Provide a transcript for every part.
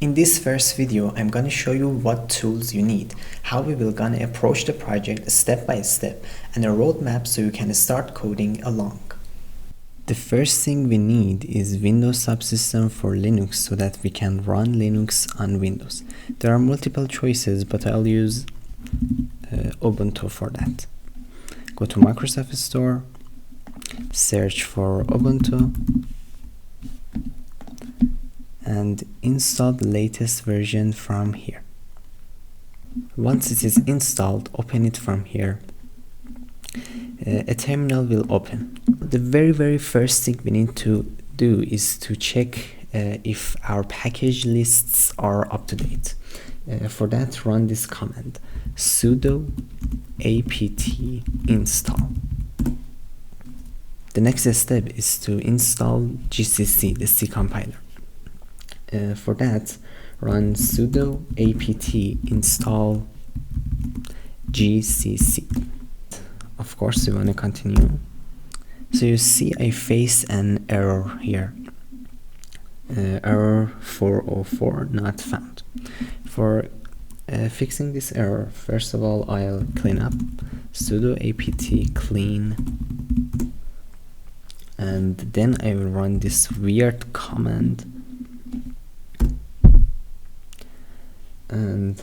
In this first video, I'm gonna show you what tools you need, how we will gonna approach the project step by step, and a roadmap so you can start coding along. The first thing we need is Windows subsystem for Linux so that we can run Linux on Windows. There are multiple choices, but I'll use Ubuntu for that. Go to Microsoft Store, search for Ubuntu, and install the latest version from here. Once it is installed, open it from here. A terminal will open. The very first thing we need to do is to check if our package lists are up to date. For that, run this command: sudo apt install. The next step is to install GCC, the C compiler. For that, run sudo apt install GCC. Of course, we want to continue. So you see I face an error here. Error 404 not found. For fixing this error, first of all, I'll clean up. Sudo apt clean. And then I will run this weird command. And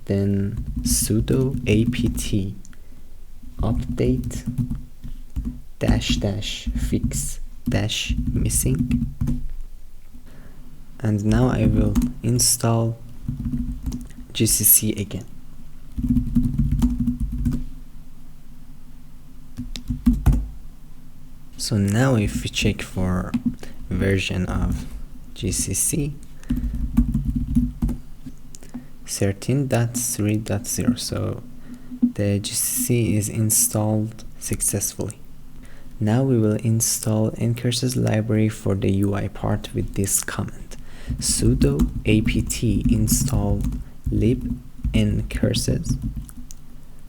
then sudo apt update -- fix -missing. And now I will install GCC again. So now if we check for version of GCC 13.3.0, so the GCC is installed successfully. Now we will install ncurses library for the UI part with this command: sudo apt install lib ncurses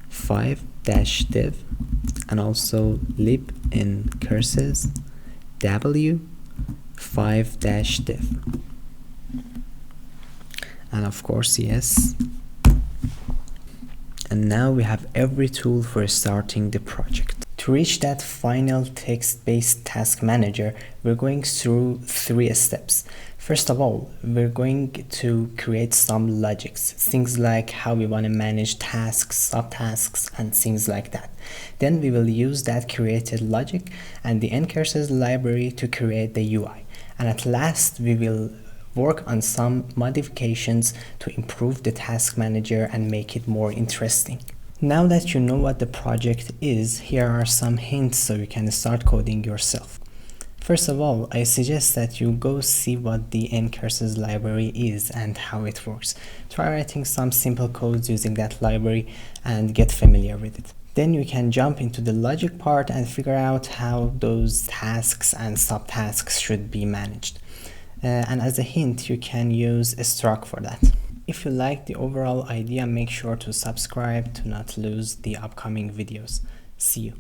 5-dev and also lib ncurses w 5-dev. And of course, yes. And now we have every tool for starting the project. To reach that final text-based task manager, we're going through 3 steps. First of all, we're going to create some logics, things like how we want to manage tasks, subtasks, and things like that. Then we will use that created logic and the ncurses library to create the UI. And at last, we will work on some modifications to improve the task manager and make it more interesting. Now that you know what the project is, here are some hints so you can start coding yourself. First of all, I suggest that you go see what the ncurses library is and how it works. Try writing some simple codes using that library and get familiar with it. Then you can jump into the logic part and figure out how those tasks and subtasks should be managed. And as a hint, you can use a struct for that. If you like the overall idea, make sure to subscribe to not lose the upcoming videos. See you.